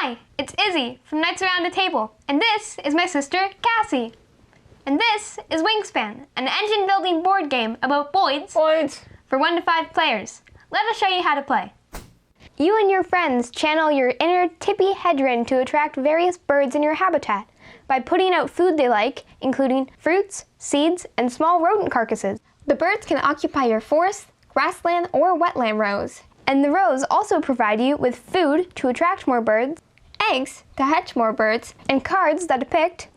Hi, it's Izzy from Knights Around the Table, and this is my sister, Cassie. And this is Wingspan, an engine-building board game about boards for 1 to 5 players. Let us show you how to play. You and your friends channel your inner tippy hedron to attract various birds in your habitat by putting out food they like, including fruits, seeds, and small rodent carcasses. The birds can occupy your forest, grassland, or wetland rows. And the rows also provide you with food to attract more birds, Eggs to hatch more birds, and cards that depict,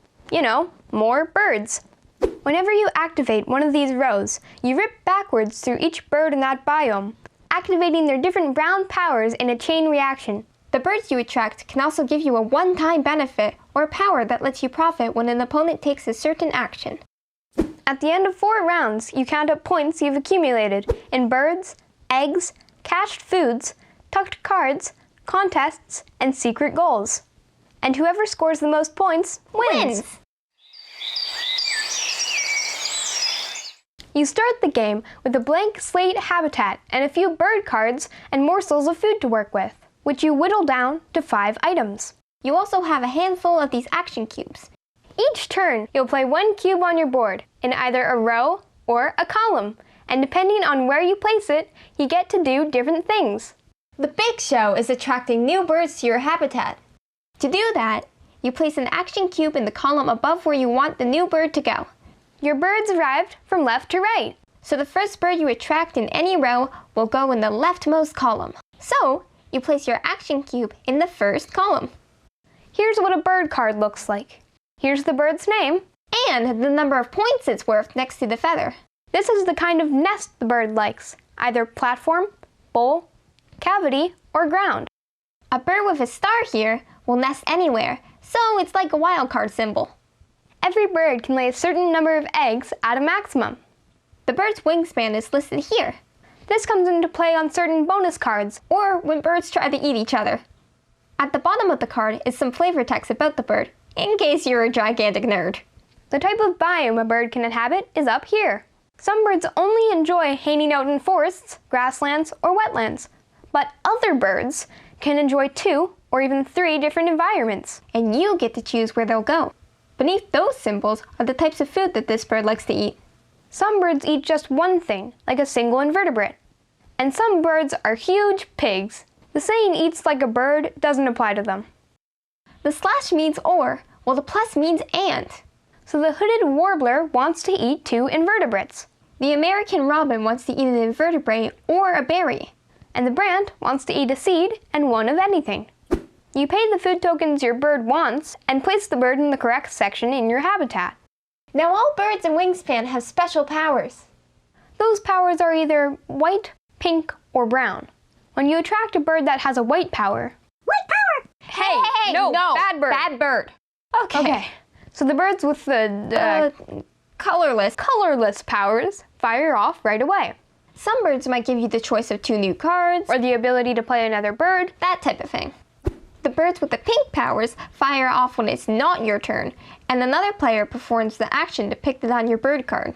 more birds. Whenever you activate one of these rows, you rip backwards through each bird in that biome, activating their different brown powers in a chain reaction. The birds you attract can also give you a one-time benefit or power that lets you profit when an opponent takes a certain action. At the end of 4 rounds, you count up points you've accumulated in birds, eggs, cached foods, tucked cards, contests, and secret goals. And whoever scores the most points wins! You start the game with a blank slate habitat and a few bird cards and morsels of food to work with, which you whittle down to 5 items. You also have a handful of these action cubes. Each turn, you'll play 1 cube on your board in either a row or a column, and depending on where you place it, you get to do different things. The big show is attracting new birds to your habitat. To do that, you place an action cube in the column above where you want the new bird to go. Your birds arrived from left to right, so the first bird you attract in any row will go in the leftmost column. So, you place your action cube in the first column. Here's what a bird card looks like. Here's the bird's name, and the number of points it's worth next to the feather. This is the kind of nest the bird likes, either platform, bowl, cavity, or ground. A bird with a star here will nest anywhere, so it's like a wildcard symbol. Every bird can lay a certain number of eggs at a maximum. The bird's wingspan is listed here. This comes into play on certain bonus cards, or when birds try to eat each other. At the bottom of the card is some flavor text about the bird, in case you're a gigantic nerd. The type of biome a bird can inhabit is up here. Some birds only enjoy hanging out in forests, grasslands, or wetlands, but other birds can enjoy 2 or even 3 different environments. And you get to choose where they'll go. Beneath those symbols are the types of food that this bird likes to eat. Some birds eat just one thing, like a single invertebrate. And some birds are huge pigs. The saying "eats like a bird" doesn't apply to them. The slash means or, while the plus means and. So the hooded warbler wants to eat 2 invertebrates. The American robin wants to eat an invertebrate or a berry. And the brant wants to eat a seed and 1 of anything. You pay the food tokens your bird wants and place the bird in the correct section in your habitat. Now all birds in Wingspan have special powers. Those powers are either white, pink, or brown. When you attract a bird that has a white power... White power! Hey, no, bad bird. Bad bird. Okay. So the birds with the colorless powers fire off right away. Some birds might give you the choice of 2 new cards, or the ability to play another bird, that type of thing. The birds with the pink powers fire off when it's not your turn, and another player performs the action depicted on your bird card.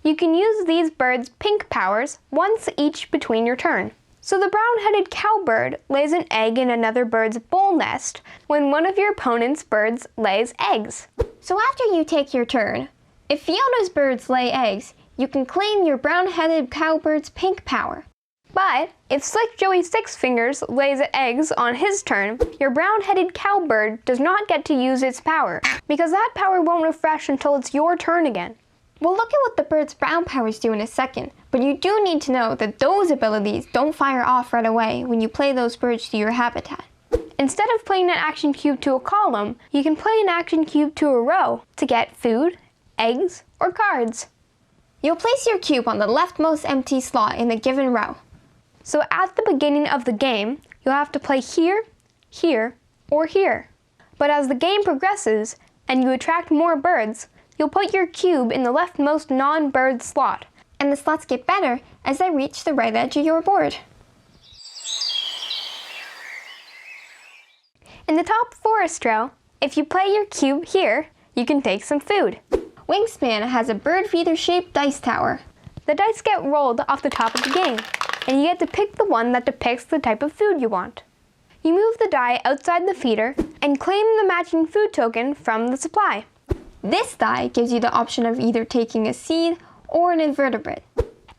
You can use these birds' pink powers once each between your turn. So the brown-headed cowbird lays an egg in another bird's bowl nest when one of your opponent's birds lays eggs. So after you take your turn, if Fiona's birds lay eggs, you can claim your brown-headed cowbird's pink power. But if Slick Joey Six Fingers lays eggs on his turn, your brown-headed cowbird does not get to use its power, because that power won't refresh until it's your turn again. We'll look at what the bird's brown powers do in a second, but you do need to know that those abilities don't fire off right away when you play those birds to your habitat. Instead of playing an action cube to a column, you can play an action cube to a row to get food, eggs, or cards. You'll place your cube on the leftmost empty slot in a given row. So at the beginning of the game, you'll have to play here, here, or here. But as the game progresses, and you attract more birds, you'll put your cube in the leftmost non-bird slot. And the slots get better as they reach the right edge of your board. In the top forest row, if you play your cube here, you can take some food. Wingspan has a bird feeder-shaped dice tower. The dice get rolled off the top of the game, and you get to pick the one that depicts the type of food you want. You move the die outside the feeder and claim the matching food token from the supply. This die gives you the option of either taking a seed or an invertebrate.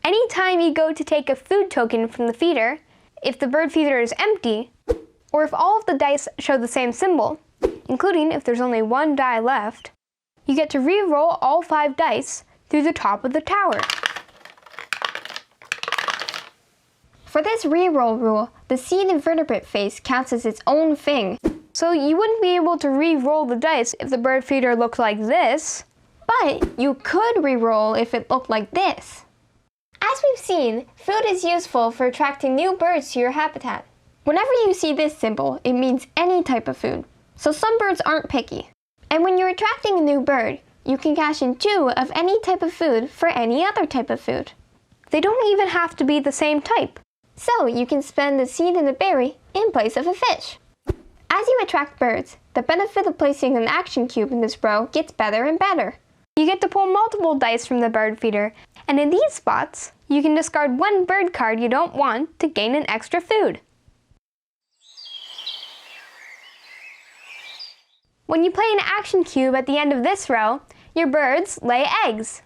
Anytime you go to take a food token from the feeder, if the bird feeder is empty, or if all of the dice show the same symbol, including if there's only one die left, you get to re-roll all 5 dice through the top of the tower. For this re-roll rule, the seed invertebrate face counts as its own thing. So you wouldn't be able to re-roll the dice if the bird feeder looked like this. But you could re-roll if it looked like this. As we've seen, food is useful for attracting new birds to your habitat. Whenever you see this symbol, it means any type of food. So some birds aren't picky. And when you're attracting a new bird, you can cash in 2 of any type of food for any other type of food. They don't even have to be the same type. So you can spend a seed and a berry in place of a fish. As you attract birds, the benefit of placing an action cube in this row gets better and better. You get to pull multiple dice from the bird feeder, and in these spots, you can discard 1 bird card you don't want to gain an extra food. When you play an action cube at the end of this row, your birds lay eggs.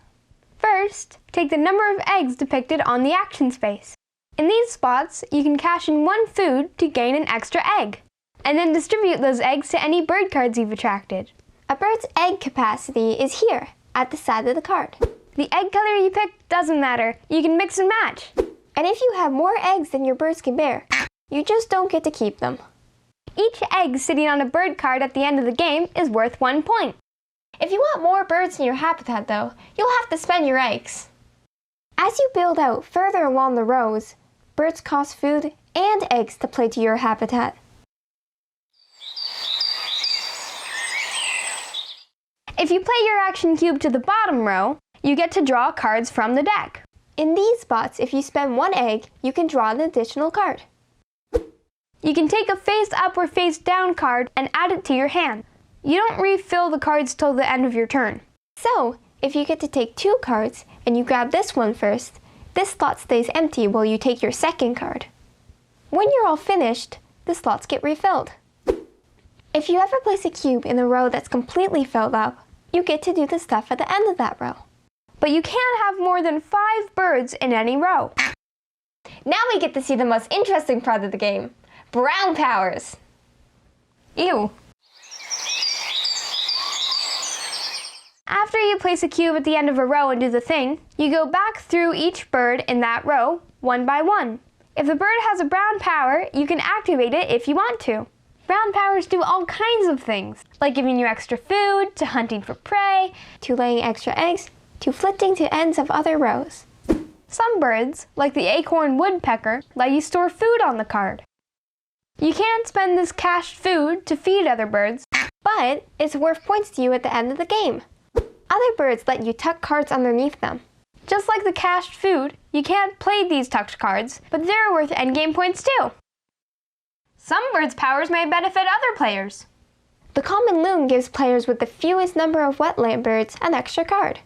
First, take the number of eggs depicted on the action space. In these spots, you can cash in 1 food to gain an extra egg, and then distribute those eggs to any bird cards you've attracted. A bird's egg capacity is here, at the side of the card. The egg color you pick doesn't matter. You can mix and match. And if you have more eggs than your birds can bear, you just don't get to keep them. Each egg sitting on a bird card at the end of the game is worth 1 point. If you want more birds in your habitat though, you'll have to spend your eggs. As you build out further along the rows, birds cost food and eggs to play to your habitat. If you play your action cube to the bottom row, you get to draw cards from the deck. In these spots, if you spend 1 egg, you can draw an additional card. You can take a face up or face down card and add it to your hand. You don't refill the cards till the end of your turn. So, if you get to take 2 cards and you grab this one first, this slot stays empty while you take your second card. When you're all finished, the slots get refilled. If you ever place a cube in a row that's completely filled up, you get to do the stuff at the end of that row. But you can't have more than 5 birds in any row. Now we get to see the most interesting part of the game. Brown powers. Ew. After you place a cube at the end of a row and do the thing, you go back through each bird in that row, 1 by 1. If the bird has a brown power, you can activate it if you want to. Brown powers do all kinds of things, like giving you extra food, to hunting for prey, to laying extra eggs, to flitting to ends of other rows. Some birds, like the acorn woodpecker, let you store food on the card. You can't spend this cached food to feed other birds, but it's worth points to you at the end of the game. Other birds let you tuck cards underneath them. Just like the cached food, you can't play these tucked cards, but they're worth endgame points too. Some birds' powers may benefit other players. The common loon gives players with the fewest number of wetland birds an extra card.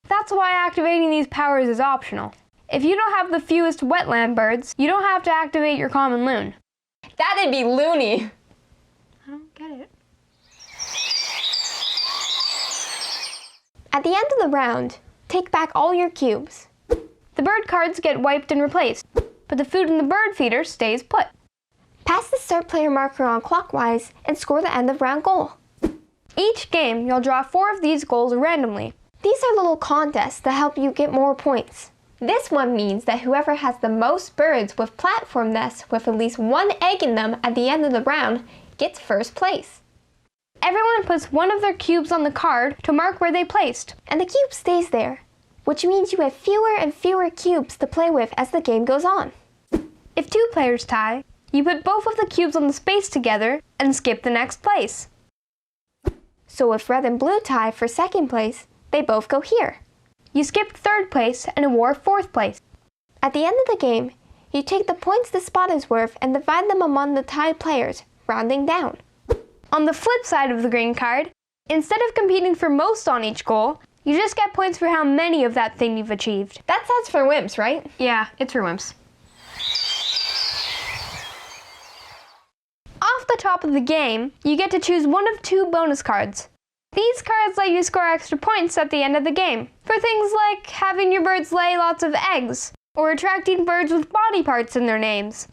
That's why activating these powers is optional. If you don't have the fewest wetland birds, you don't have to activate your common loon. That'd be loony. I don't get it. At the end of the round, take back all your cubes. The bird cards get wiped and replaced, but the food in the bird feeder stays put. Pass the start player marker on clockwise and score the end of round goal. Each game, you'll draw 4 of these goals randomly. These are little contests that help you get more points. This one means that whoever has the most birds with platform nests with at least 1 egg in them at the end of the round gets first place. Everyone puts 1 of their cubes on the card to mark where they placed. And the cube stays there, which means you have fewer and fewer cubes to play with as the game goes on. If 2 players tie, you put both of the cubes on the space together and skip the next place. So if red and blue tie for second place, they both go here. You skipped 3rd place and award 4th place. At the end of the game, you take the points the spot is worth and divide them among the tied players, rounding down. On the flip side of the green card, instead of competing for most on each goal, you just get points for how many of that thing you've achieved. That's for wimps, right? Yeah, it's for wimps. the top of the game, you get to choose one of 2 bonus cards. These cards let you score extra points at the end of the game, for things like having your birds lay lots of eggs, or attracting birds with body parts in their names.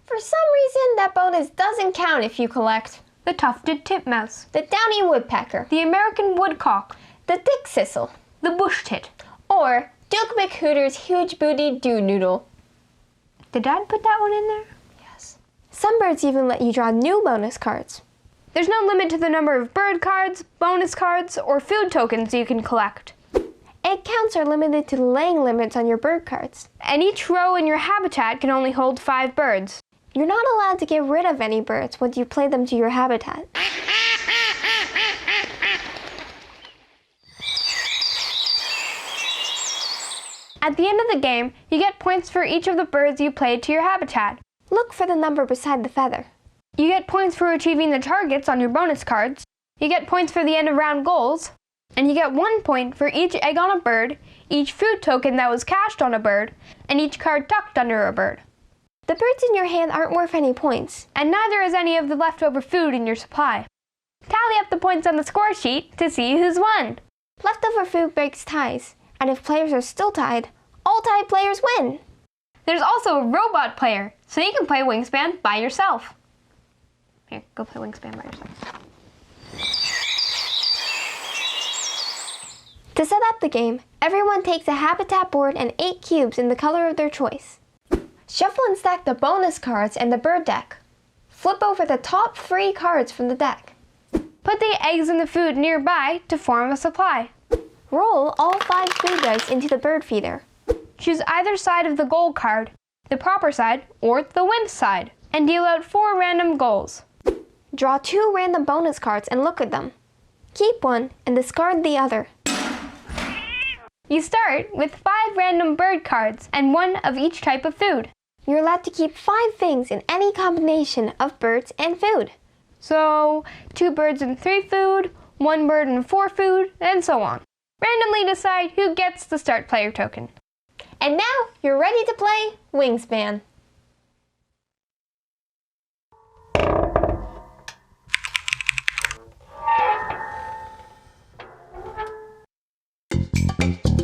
For some reason, that bonus doesn't count if you collect The tufted titmouse, the downy woodpecker, the American woodcock, the dick thistle, the bush tit. or Duke McHooter's huge booty doo-noodle. Did Dad put that one in there? Yes. Some birds even let you draw new bonus cards. There's no limit to the number of bird cards, bonus cards, or food tokens you can collect. Egg counts are limited to the laying limits on your bird cards. And each row in your habitat can only hold 5 birds. You're not allowed to get rid of any birds once you play them to your habitat. At the end of the game, you get points for each of the birds you played to your habitat. Look for the number beside the feather. You get points for achieving the targets on your bonus cards, you get points for the end of round goals, and you get 1 point for each egg on a bird, each food token that was cached on a bird, and each card tucked under a bird. The birds in your hand aren't worth any points, and neither is any of the leftover food in your supply. Tally up the points on the score sheet to see who's won. leftover food breaks ties, and if players are still tied, all tied players win. There's also a robot player, so you can play Wingspan by yourself. Here, go play Wingspan by yourself. To set up the game, everyone takes a habitat board and 8 cubes in the color of their choice. Shuffle and stack the bonus cards and the bird deck. Flip over the top 3 cards from the deck. Put the eggs and the food nearby to form a supply. Roll all 5 food dice into the bird feeder. Choose either side of the goal card, the proper side or the wimp side, and deal out 4 random goals. Draw 2 random bonus cards and look at them. Keep one and discard the other. You start with 5 random bird cards and 1 of each type of food. You're allowed to keep 5 things in any combination of birds and food. So, 2 birds and 3 food, 1 bird and 4 food, and so on. Randomly decide who gets the start player token. And now you're ready to play Wingspan.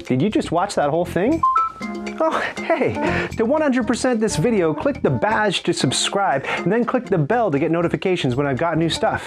Did you just watch that whole thing? Oh, hey, to 100% this video, click the badge to subscribe and then click the bell to get notifications when I've got new stuff.